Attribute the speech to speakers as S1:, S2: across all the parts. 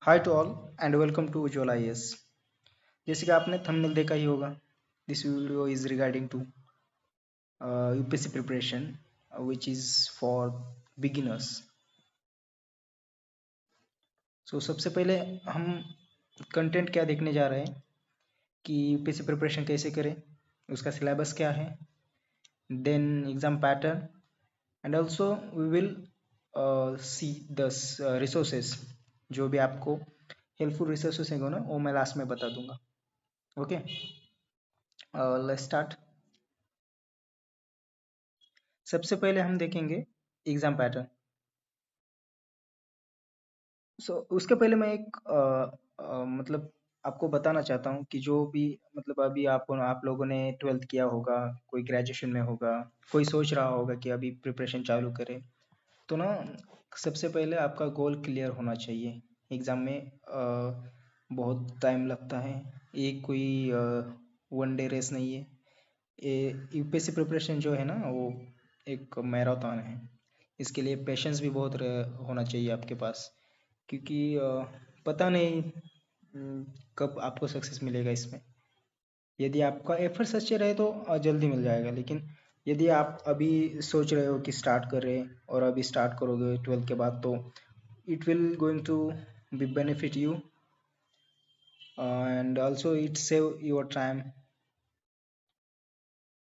S1: Hi to all and welcome to Ujjwal IAS. जैसे कि आपने थंबनेल देखा ही होगा, this video is regarding to UPSC preparation which is for beginners. So सबसे पहले हम कंटेंट क्या देखने जा रहे हैं कि यूपीएससी प्रिपरेशन कैसे करें, उसका सिलेबस क्या है, then exam pattern and also we will see the resources जो भी आपको हेल्पफुल रिसोर्सेज हैं ना, वो मैं लास्ट में बता दूंगा। Okay, let's start. सबसे पहले हम देखेंगे एग्जाम पैटर्न। उसके पहले मैं एक मतलब आपको बताना चाहता हूँ कि जो भी मतलब अभी आप लोगों ने 12th किया होगा, कोई ग्रेजुएशन में होगा, कोई सोच रहा होगा कि अभी प्रिपरेशन चालू करे, तो ना सबसे पहले आपका गोल क्लियर होना चाहिए। एग्ज़ाम में बहुत टाइम लगता है, ये कोई वन डे रेस नहीं है। ये यूपीएससी प्रिपरेशन जो है ना, वो एक मैराथन है। इसके लिए पेशेंस भी बहुत होना चाहिए आपके पास, क्योंकि पता नहीं कब आपको सक्सेस मिलेगा इसमें। यदि आपका एफर्ट्स अच्छे रहे तो जल्दी मिल जाएगा, लेकिन यदि आप अभी सोच रहे हो कि स्टार्ट कर रहे हैं और अभी स्टार्ट करोगे 12th के बाद, तो it will going to be benefit you and also it save your time.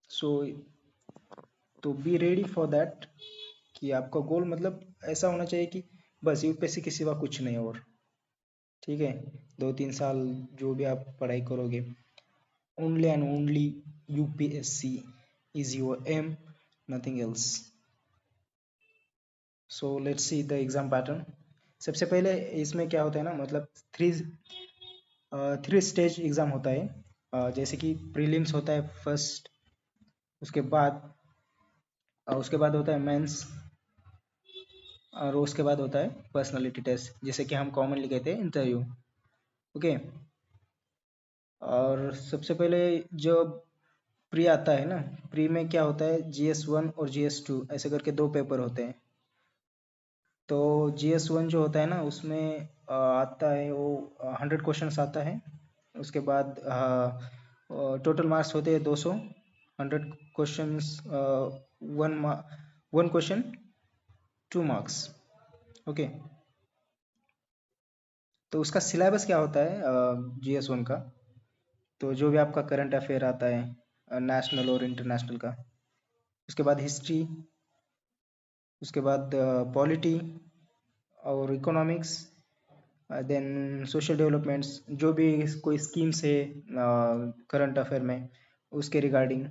S1: So तो बी रेडी फॉर दैट कि आपका गोल मतलब ऐसा होना चाहिए कि बस यूपीएससी के सिवा कुछ नहीं और। ठीक है, 2-3 साल जो भी आप पढ़ाई करोगे, only and only UPSC is your aim, nothing else. So let's see the exam pattern. सबसे पहले इसमें क्या होता है ना, मतलब थ्री स्टेज एग्जाम होता है। जैसे कि प्रीलिम्स होता है फर्स्ट, उसके बाद होता है मेंस, और उसके बाद होता है पर्सनालिटी टेस्ट, जैसे कि हम कॉमनली कहते हैं इंटरव्यू। ओके, और सबसे पहले जो प्री आता है ना, प्री में क्या होता है, GS1 और GS2 ऐसे करके दो पेपर होते हैं। तो GS1 जो होता है ना, उसमें आता है वो 100 क्वेश्चंस आता है। उसके बाद टोटल मार्क्स होते हैं 200। 100 questions, one question 2 marks. Okay, तो उसका सिलेबस क्या होता है GS1 का, तो जो भी आपका करंट अफेयर आता है नेशनल और इंटरनेशनल का, उसके बाद हिस्ट्री, उसके बाद पॉलिटी और इकोनॉमिक्स, देन सोशल डेवलपमेंट्स, जो भी कोई स्कीम्स है करंट अफेयर में उसके रिगार्डिंग,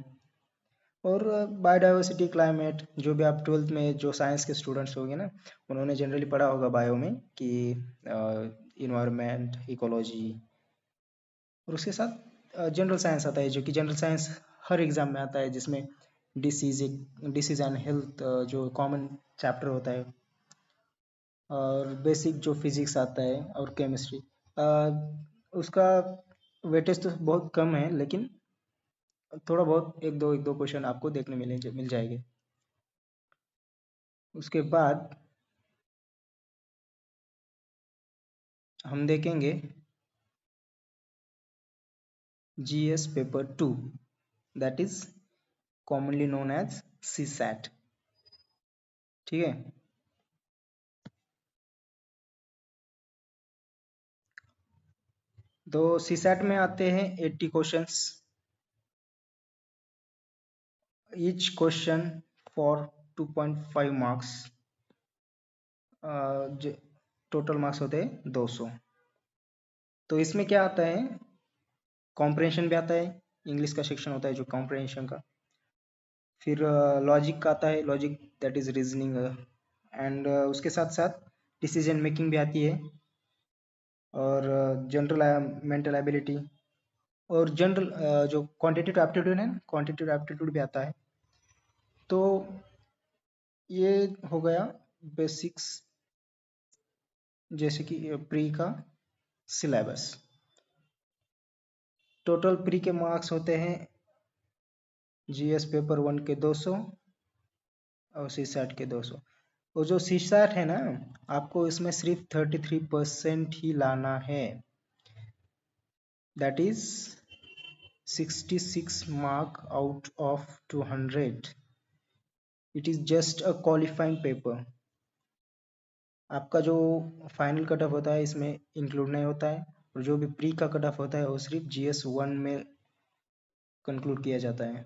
S1: और बायोडाइवर्सिटी, क्लाइमेट, जो भी आप 12th में जो साइंस के स्टूडेंट्स होंगे ना, उन्होंने जनरली पढ़ा होगा बायो में कि इन्वायरमेंट, इकोलॉजी, और उसके साथ जनरल साइंस आता है, जो कि जनरल साइंस हर एग्ज़ाम में आता है, जिसमें डिसीज एंड हेल्थ जो कॉमन चैप्टर होता है, और बेसिक जो फिजिक्स आता है, और केमिस्ट्री। उसका वेटेज तो बहुत कम है, लेकिन थोड़ा बहुत एक दो क्वेश्चन आपको देखने मिल जाएंगे। उसके बाद हम देखेंगे GS paper 2, that is commonly known as CSAT। ठीक है, तो CSAT में आते हैं 80 questions, each question for 2.5 marks. Total marks होते हैं 200। तो इसमें क्या आता है, कॉम्प्रहेंशन भी आता है, इंग्लिश का सेक्शन होता है जो कॉम्प्रहेंशन का, फिर लॉजिक का आता है, logic that is reasoning, and उसके साथ साथ डिसीजन मेकिंग भी आती है, और जनरल मेंटल एबिलिटी, और जनरल जो क्वांटिटेटिव एप्टीट्यूड है, क्वांटिटेटिव एप्टीट्यूड भी आता है। तो ये हो गया बेसिक्स, जैसे कि प्री का सिलेबस। टोटल प्री के मार्क्स होते हैं GS पेपर 1 के 200 और CSAT के 200। वो जो CSAT है ना, आपको इसमें सिर्फ 33% ही लाना है। That is 66 mark out of 200। It is just a qualifying paper. आपका जो फाइनल कट ऑफ होता है इसमें इंक्लूड नहीं होता है, और जो भी प्री का कट ऑफ होता है वो सिर्फ GS1 में कंक्लूड किया जाता है।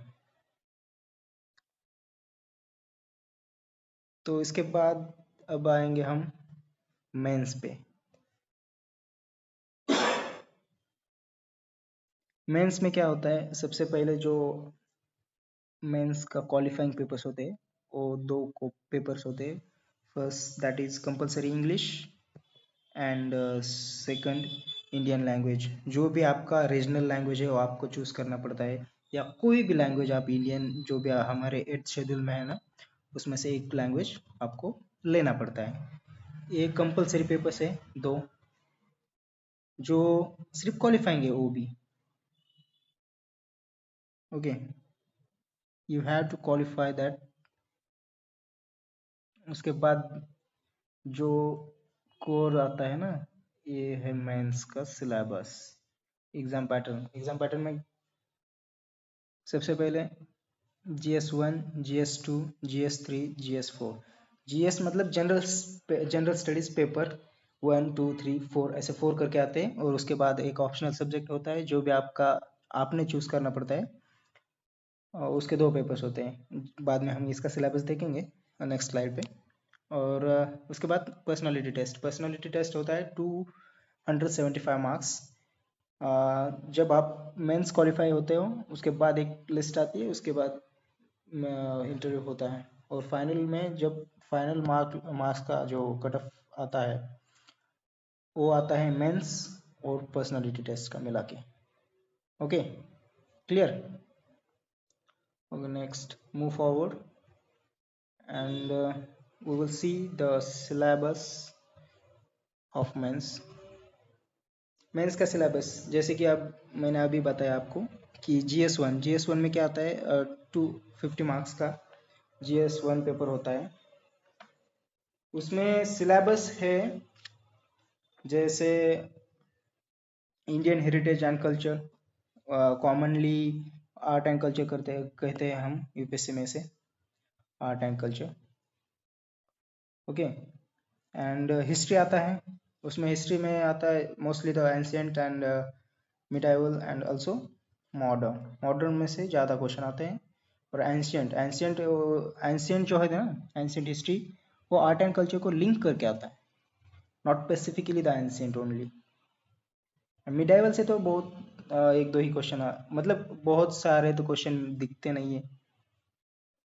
S1: तो इसके बाद अब आएंगे हम मेंस पे। मेंस में क्या होता है, सबसे पहले जो मेंस का क्वालिफाइंग पेपर्स होते हैं वो दो पेपर्स होते हैं। First that is compulsory English, and second Indian language. जो भी आपका रीजनल लैंग्वेज है वो आपको चूज करना पड़ता है, या कोई भी लैंग्वेज आप इंडियन जो भी हमारे 8th शेड्यूल में है ना, उसमें से एक लैंग्वेज आपको लेना पड़ता है। ये कंपलसरी पेपर्स है दो, जो सिर्फ क्वालिफाइंग है वो भी। Okay, you have to qualify that. उसके बाद जो कोर आता है ना, ये है मेंस का सिलेबस। एग्जाम पैटर्न में सबसे पहले GS1, GS2, GS3, GS4। GS मतलब जनरल स्टडीज पेपर 1, 2, 3, 4, ऐसे 4 करके आते हैं, और उसके बाद एक ऑप्शनल सब्जेक्ट होता है जो भी आपका आपने चूज करना पड़ता है, और उसके दो पेपर्स होते हैं। बाद में हम इसका सिलेबस देखेंगे नेक्स्ट स्लाइड पे। और उसके बाद पर्सनालिटी टेस्ट होता है 275 मार्क्स। जब आप मेंस क्वालिफाई होते हो उसके बाद एक लिस्ट आती है, उसके बाद इंटरव्यू होता है, और फाइनल में जब फाइनल मार्क्स का जो कट ऑफ आता है वो आता है मेंस और पर्सनालिटी टेस्ट का मिला के। Okay, clear? Okay, next move forward, and we will see the syllabus of mains का सिलेबस। जैसे कि अब मैंने अभी बताया आपको कि GS1 में क्या आता है, 250 मार्क्स का GS1 पेपर होता है। उसमें सिलेबस है जैसे Indian heritage and culture, commonly art and culture कहते हैं हम UPSC में से, art and culture. Okay, and history आता है। उसमें हिस्ट्री में आता है mostly the ancient and medieval and also modern में से ज़्यादा क्वेश्चन आते हैं। और एंशियंट जो है ना, एंशियंट हिस्ट्री, वो आर्ट एंड कल्चर को लिंक करके आता है, not specifically the ancient only. Medieval से तो बहुत एक दो ही क्वेश्चन, मतलब बहुत सारे तो क्वेश्चन दिखते नहीं है,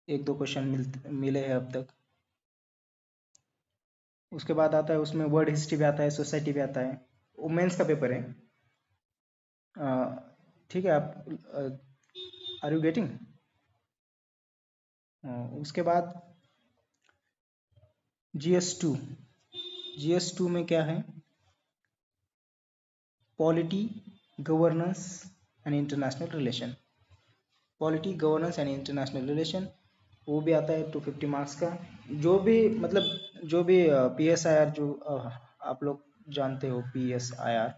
S1: एक दो क्वेश्चन मिले हैं अब तक। उसके बाद आता है उसमें वर्ड हिस्ट्री भी आता है, सोसाइटी भी आता है। वुमेन्स का पेपर है। ठीक है, आप आर यू गेटिंग? उसके बाद GS2 में क्या है, polity, governance and international relation. Polity, governance and international relation वो भी आता है 250 मार्क्स का। जो भी मतलब जो भी PSIR जो आप लोग जानते हो, PSIR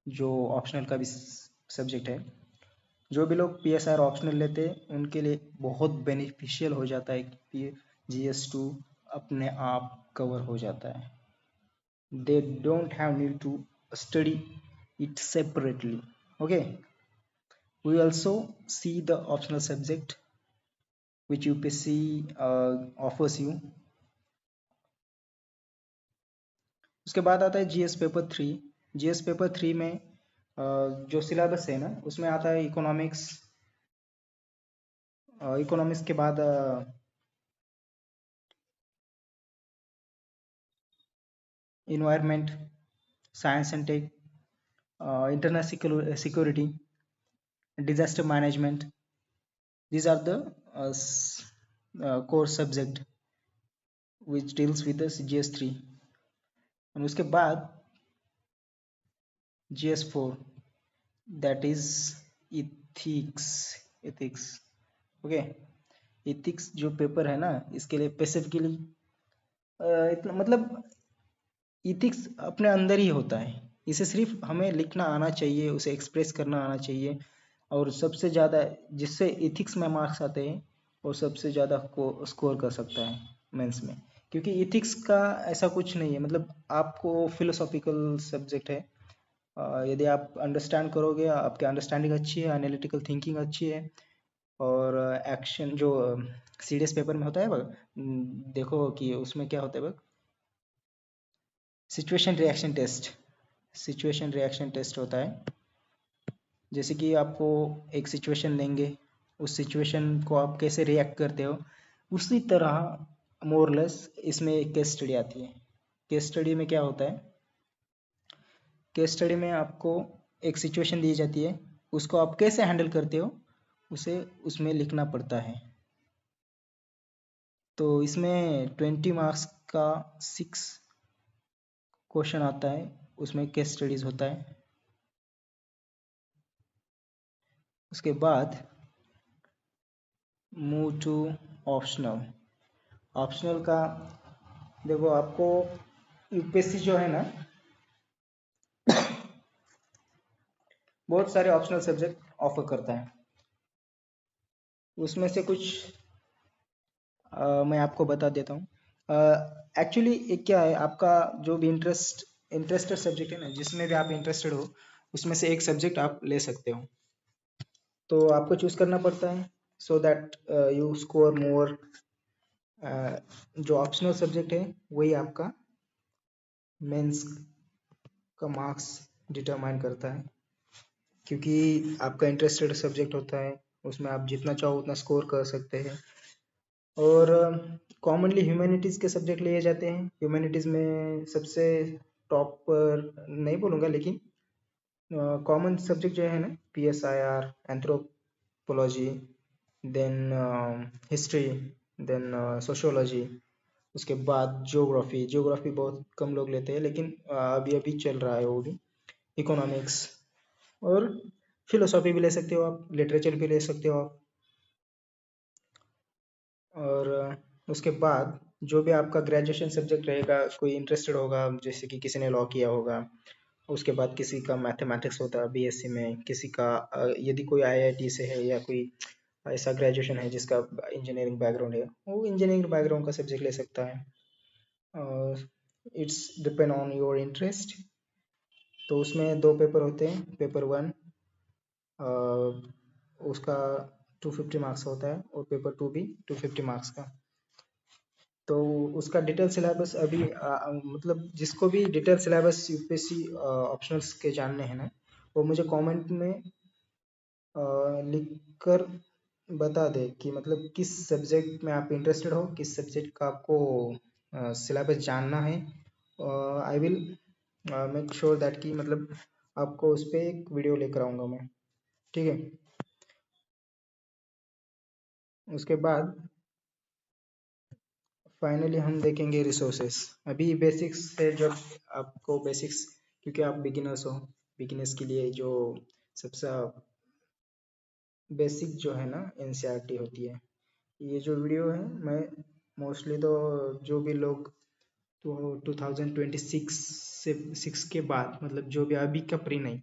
S1: जो ऑप्शनल का भी सब्जेक्ट है, जो भी लोग PSIR ऑप्शनल लेते हैं उनके लिए बहुत बेनिफिशियल हो जाता है कि GS2 अपने आप कवर हो जाता है। they don't have need to study it separately. Okay, we also see the optional subject which UPSC offers you. उसके बाद आता है GS पेपर 3 में जो सिलेबस है ना, उसमें आता है इकोनॉमिक्स के बाद environment, science and tech, international security, disaster management. These are the core subject which deals with the GS3। और उसके बाद GS4 that is ethics। Okay, ethics जो पेपर है ना, इसके लिए स्पेसिफिकली इतना मतलब इथिक्स अपने अंदर ही होता है। इसे सिर्फ हमें लिखना आना चाहिए, उसे एक्सप्रेस करना आना चाहिए। और सबसे ज़्यादा जिससे इथिक्स में मार्क्स आते हैं वो सबसे ज़्यादा को स्कोर कर सकता है मेंस में। क्योंकि इथिक्स का ऐसा कुछ नहीं है, मतलब आपको फिलोसॉफिकल सब्जेक्ट है। यदि आप अंडरस्टैंड करोगे, आपकी अंडरस्टैंडिंग अच्छी है, एनालिटिकल थिंकिंग अच्छी है, और एक्शन जो सीडीएस पेपर में होता है बग, देखो कि उसमें क्या होता है बग, situation reaction test. Situation reaction test होता है। जैसे कि आपको एक सिचुएशन देंगे, उस सिचुएशन को आप कैसे रिएक्ट करते हो, उसी तरह मोरलेस इसमें एक केस स्टडी आती है। केस स्टडी में क्या होता है, केस स्टडी में आपको एक सिचुएशन दी जाती है, उसको आप कैसे हैंडल करते हो उसे उसमें लिखना पड़ता है। तो इसमें 20 मार्क्स का 6 क्वेश्चन आता है, उसमें केस स्टडीज होता है। उसके बाद मूव टू ऑप्शनल। ऑप्शनल का देखो, आपको यूपीएससी जो है ना, बहुत सारे ऑप्शनल सब्जेक्ट ऑफर करता है। उसमें से कुछ मैं आपको बता देता हूँ। एक्चुअली एक क्या है, आपका जो भी इंटरेस्टेड सब्जेक्ट है ना, जिसमें भी आप इंटरेस्टेड हो, उसमें से एक सब्जेक्ट आप ले सकते हो। तो आपको चूज करना पड़ता है so that you score more. जो ऑप्शनल सब्जेक्ट है वही आपका मेंस का मार्क्स डिटरमाइन करता है, क्योंकि आपका इंटरेस्टेड सब्जेक्ट होता है, उसमें आप जितना चाहो उतना स्कोर कर सकते हैं। और कॉमनली ह्यूमैनिटीज़ के सब्जेक्ट लिए जाते हैं। ह्यूमैनिटीज़ में सबसे टॉप पर नहीं बोलूँगा, लेकिन कॉमन सब्जेक्ट जो है ना, PSIR, anthropology, then history, then sociology. उसके बाद ज्योग्राफी। ज्योग्राफी बहुत कम लोग लेते हैं, लेकिन अभी अभी चल रहा है वो भी। इकोनॉमिक्स, और फिलोसॉफी भी ले सकते हो आप, लिटरेचर भी ले सकते हो आप। और उसके बाद जो भी आपका ग्रेजुएशन सब्जेक्ट रहेगा, कोई इंटरेस्टेड होगा, जैसे कि किसी ने लॉ किया होगा, उसके बाद किसी का मैथमेटिक्स होता है बीएससी में, किसी का यदि कोई आईआईटी से है, या कोई ऐसा ग्रेजुएशन है जिसका इंजीनियरिंग बैकग्राउंड है, वो इंजीनियरिंग बैकग्राउंड का सब्जेक्ट ले सकता है। और it's depend on your interest. तो उसमें 2 पेपर होते हैं। पेपर 1 उसका 250 मार्क्स होता है, और पेपर 2 भी 250 मार्क्स का। तो उसका डिटेल सिलेबस अभी मतलब जिसको भी डिटेल सिलेबस यूपीएससी ऑप्शनल्स के जानने हैं ना, वो मुझे कमेंट में लिख कर बता दे कि मतलब किस सब्जेक्ट में आप इंटरेस्टेड हो, किस सब्जेक्ट का आपको सिलेबस जानना है। I will make sure that कि मतलब आपको उस पर एक वीडियो लेकर आऊँगा मैं, ठीक है। उसके बाद फाइनली हम देखेंगे रिसोर्सेस। अभी बेसिक्स से जब आपको बेसिक्स, क्योंकि आप बिगिनर्स हो, बिगिनर्स के लिए जो सबसे बेसिक जो है ना, एनसीईआरटी होती है। ये जो वीडियो है, मैं मोस्टली तो जो भी लोग तो 2026 से 6 के बाद, मतलब जो भी अभी का प्री नहीं,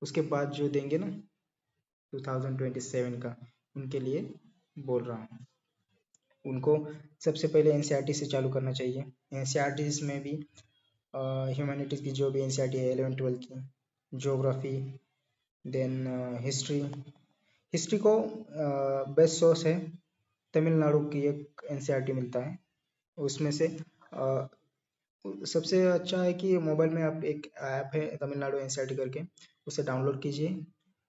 S1: उसके बाद जो देंगे ना 2027 का, उनके लिए बोल रहा हूँ। उनको सबसे पहले एनसीईआरटी से चालू करना चाहिए। एनसीईआरटी में भी ह्यूमैनिटीज़ की जो भी एनसीईआरटी है 11-12 की, ज्योग्राफी, देन हिस्ट्री। हिस्ट्री को बेस्ट सोर्स है, तमिलनाडु की एक एनसीईआरटी मिलता है उसमें से। सबसे अच्छा है कि मोबाइल में आप एक ऐप है तमिलनाडु एनसीईआरटी करके, उसे डाउनलोड कीजिए।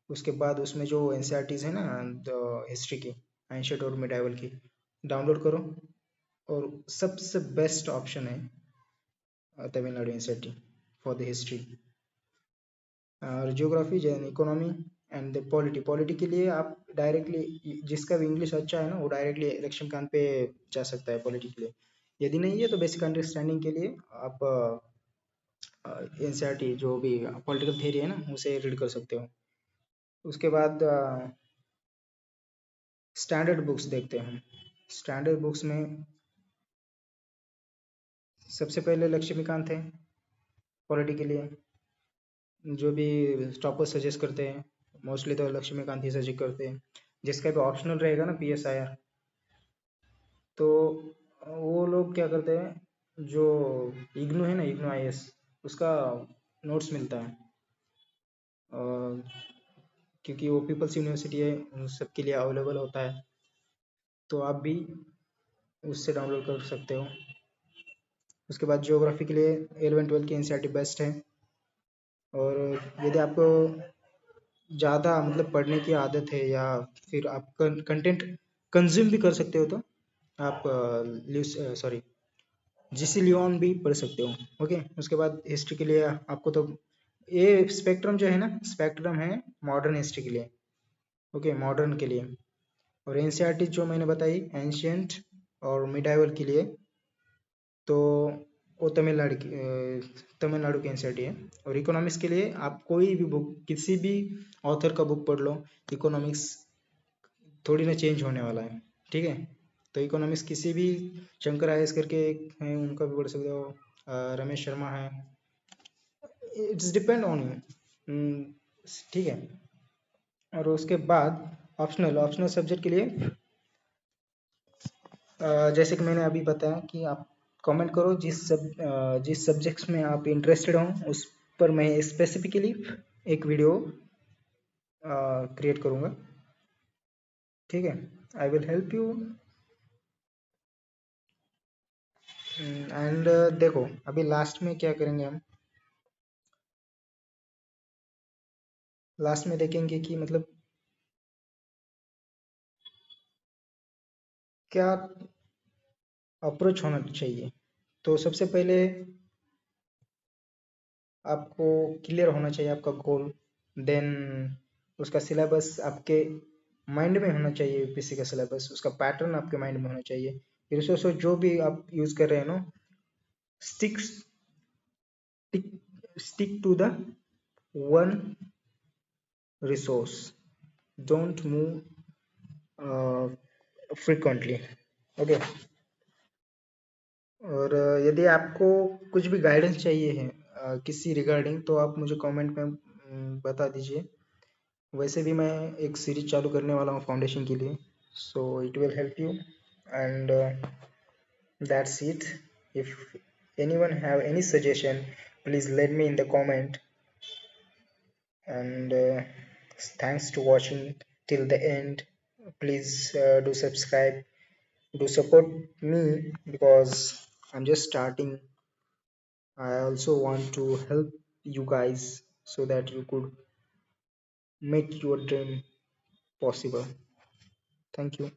S1: उसके बाद उसमें जो एनसीईआरटीज़ है ना, हिस्ट्री की, एंशिएंट और मिडाइवल की, डाउनलोड करो। और सबसे बेस्ट ऑप्शन है Tamil Nadu NCERT for the history. और geography, economy, and polity. Polity के लिए आप डायरेक्टली, जिसका भी इंग्लिश अच्छा है ना, वो डायरेक्टली इलेक्शन कान पे जा सकता है पॉलिटी के लिए। यदि नहीं है तो बेसिक अंडरस्टैंडिंग के लिए आप एनसीईआरटी जो भी पॉलिटिकल थियरी है ना, उसे रीड कर सकते हो। उसके बाद स्टैंडर्ड बुक्स देखते हैं हम। स्टैंडर्ड बुक्स में सबसे पहले लक्ष्मीकांत है पॉलिटी के लिए, जो भी टॉपर सजेस्ट करते हैं मोस्टली तो लक्ष्मीकांत ही सजेस्ट करते हैं। जिसका भी ऑप्शनल रहेगा ना PSIR, तो वो लोग क्या करते हैं, जो इग्नू है ना, इग्नू IAS, उसका नोट्स मिलता है। क्योंकि वो पीपल्स यूनिवर्सिटी है, उन सबके लिए अवेलेबल होता है, तो आप भी उससे डाउनलोड कर सकते हो। उसके बाद ज्योग्राफी के लिए 11-12 की NCERT बेस्ट है। और यदि आपको ज़्यादा मतलब पढ़ने की आदत है, या फिर आप कंटेंट कंज्यूम भी कर सकते हो, तो आप सॉरी GC लियोन भी पढ़ सकते हो। ओके, उसके बाद हिस्ट्री के लिए आपको तो ये स्पेक्ट्रम जो है ना, स्पेक्ट्रम है मॉडर्न हिस्ट्री के लिए। ओके, मॉडर्न के लिए। और NCERT जो मैंने बताई एंशियंट और मिडाइवल के लिए, तो वो तमिलनाडु की NCERT है। और इकोनॉमिक्स के लिए आप कोई भी बुक, किसी भी ऑथर का बुक पढ़ लो, इकोनॉमिक्स थोड़ी ना चेंज होने वाला है। ठीक है, तो इकोनॉमिक्स किसी भी शंकर IAS करके एक है, उनका भी पढ़ सकते हो, रमेश शर्मा है, इट्स डिपेंड ऑन यू। ठीक है। और उसके बाद ऑप्शनल सब्जेक्ट के लिए, जैसे कि मैंने अभी बताया कि आप कमेंट करो जिस सब्जेक्ट्स में आप इंटरेस्टेड हो, उस पर मैं स्पेसिफिकली एक वीडियो क्रिएट करूँगा। ठीक है, I will help you. And देखो, अभी लास्ट में क्या करेंगे हम, लास्ट में देखेंगे कि मतलब क्या अप्रोच होना चाहिए। तो सबसे पहले आपको क्लियर होना चाहिए आपका गोल, देन उसका सिलेबस आपके माइंड में होना चाहिए, UPSC का सिलेबस, उसका पैटर्न आपके माइंड में होना चाहिए। फिर उसको जो भी आप यूज कर रहे हैं ना, stick stick to the one resource, don't move frequently. Okay. और यदि आपको कुछ भी गाइडेंस चाहिए है किसी रिगार्डिंग, तो आप मुझे कमेंट में बता दीजिए। वैसे भी मैं एक सीरीज चालू करने वाला हूँ फाउंडेशन के लिए, so it will help you. And that's it. If anyone have any suggestion, please let me in the comment. And thanks to watching till the end. Please do subscribe, do support me, because I'm just starting. I also want to help you guys so that you could make your dream possible. Thank you.